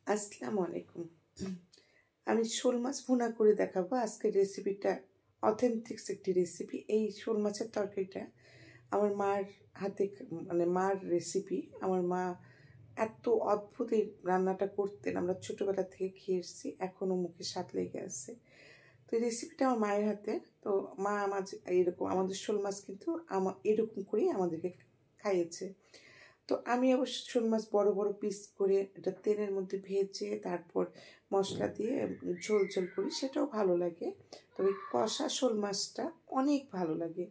আসসালামু আলাইকুম। আমি শোল মাছ ভুনা করে দেখাবো। আজকের রেসিপিটা অথেন্টিক্স একটি রেসিপি। এই শোল মাছের তরকারিটা আমার মার হাতে, মানে মার রেসিপি। আমার মা এত অদ্ভুত এই রান্নাটা করতেন, আমরা ছোটোবেলা থেকে খেয়ে এসেছি, এখনও মুখে স্বাদ লেগে আছে। তো এই রেসিপিটা আমার মায়ের হাতে। তো মা এরকম আমাদের শোল মাছ কিন্তু এরকম করেই আমাদেরকে খাইয়েছে। তো আমি অবশ্য শোল মাছ বড় বড় পিস করে এটা তেলের মধ্যে ভেজে তারপর মশলা দিয়ে ঝোল ঝোল করি, সেটাও ভালো লাগে। তবে কষা শোল মাছটা অনেক ভালো লাগে।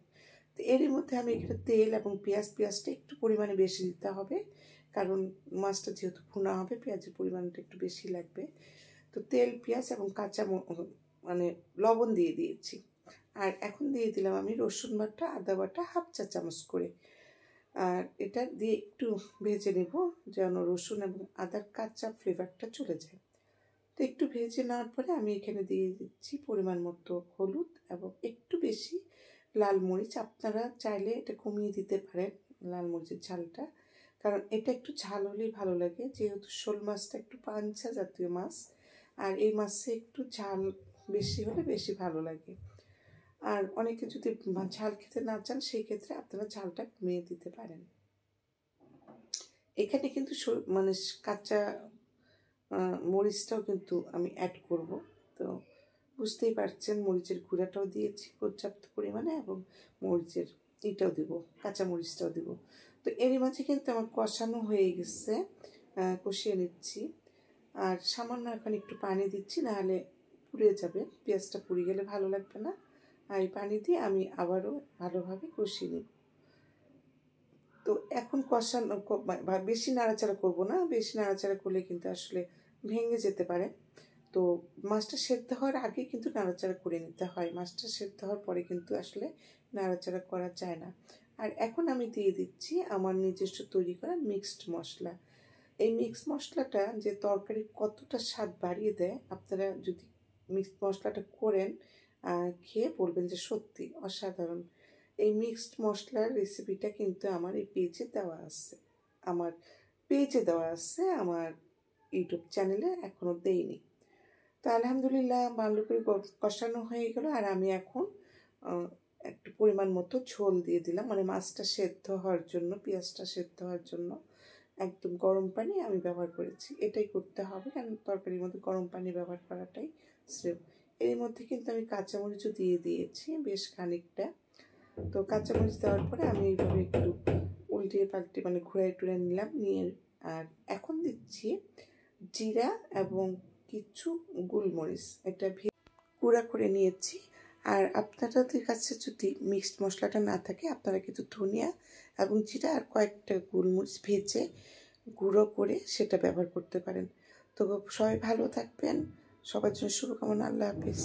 তো এরই মধ্যে আমি এখানে তেল এবং পেঁয়াজটা একটু পরিমাণে বেশি দিতে হবে, কারণ মাছটা যেহেতু ভুনা হবে পেঁয়াজের পরিমাণটা একটু বেশি লাগবে। তো তেল, পেঁয়াজ এবং মানে লবণ দিয়ে দিয়েছি। আর এখন দিয়ে দিলাম আমি রসুন বাটা, আদা বাটা হাফ চা চামচ করে। আর এটা দিয়ে একটু ভেজে নেব যেন রসুন এবং আদার কাঁচা ফ্লেভারটা চলে যায়। তো একটু ভেজে নেওয়ার পরে আমি এখানে দিয়ে দিচ্ছি পরিমাণ মতো হলুদ এবং একটু বেশি লাল মরিচ। আপনারা চাইলে এটা কমিয়ে দিতে পারেন লাল মরিচের ঝালটা, কারণ এটা একটু ঝাল হলেই ভালো লাগে, যেহেতু শোল মাছটা একটু পাঞ্চা জাতীয় মাছ, আর এই মাছে একটু ঝাল বেশি হলে বেশি ভালো লাগে। আর অনেকে যদি ঝাল খেতে না চান সেই ক্ষেত্রে আপনারা ঝালটা কমিয়ে দিতে পারেন। এখানে কিন্তু মানে কাঁচা মরিচটাও কিন্তু আমি অ্যাড করব। তো বুঝতেই পারছেন মরিচের গুঁড়াটাও দিয়েছি পর্যাপ্ত পরিমাণে এবং মরিচের এটাও দেবো, কাঁচা মরিচটাও দেবো। তো এরই মাঝে কিন্তু আমার কষানো হয়ে গেছে, কষিয়ে নিচ্ছি। আর সামান্য এখন একটু পানি দিচ্ছি, নাহলে পুড়ে যাবে, পেঁয়াজটা পুড়ে গেলে ভালো লাগবে না। আর এই পানি দিয়ে আমি আবারও ভালোভাবে কষিয়ে নেব। তো এখন কষানো, বেশি নাড়াচাড়া করব না, বেশি নাড়াচাড়া করলে কিন্তু আসলে ভেঙে যেতে পারে। তো মাছটা সেদ্ধ হওয়ার আগে কিন্তু নাড়াচাড়া করে নিতে হয়, মাছটা সেদ্ধ হওয়ার পরে কিন্তু আসলে নাড়াচাড়া করা যায় না। আর এখন আমি দিয়ে দিচ্ছি আমার নিজস্ব তৈরি করা মিক্সড মশলা। এই মিক্সড মশলাটা যে তরকারি কতটা স্বাদ বাড়িয়ে দেয়, আপনারা যদি মিক্সড মশলাটা করেন খেয়ে বলবেন যে সত্যি অসাধারণ। এই মিক্সড মশলার রেসিপিটা কিন্তু আমার এই পেজে দেওয়া আছে, আমার ইউটিউব চ্যানেলে এখনও দেইনি। তো আলহামদুলিল্লাহ ভালো করে কষানো হয়ে গেল। আর আমি এখন একটু পরিমাণ মতো ঝোল দিয়ে দিলাম, মানে মাছটা সেদ্ধ হওয়ার জন্য, পেঁয়াজটা সেদ্ধ হওয়ার জন্য একদম গরম পানি আমি ব্যবহার করেছি। এটাই করতে হবে, কারণ তরকারির মধ্যে গরম পানি ব্যবহার করাটাই শ্রেয়। এর মধ্যে কিন্তু আমি কাঁচামরিচও দিয়ে দিয়েছি বেশ খানিকটা। তো কাঁচামরিচ দেওয়ার পরে আমি এইভাবে একটু উল্টিয়ে পাল্টে, মানে ঘুরাই টুরাই নিলাম, নিয়ে আর এখন দিচ্ছি জিরা এবং কিছু গোলমরিচ, এটা গুঁড়া করে নিয়েছি। আর আপনাদের কাছে যদি মিক্সড মশলাটা না থাকে, আপনারা কিন্তু ধনিয়া এবং জিরা আর কয়েকটা গোলমরিচ ভেজে গুঁড়ো করে সেটা ব্যবহার করতে পারেন। তো সবাই ভালো থাকবেন, সবার জন্য শুভকামনা। আল্লাহ হাফিজ।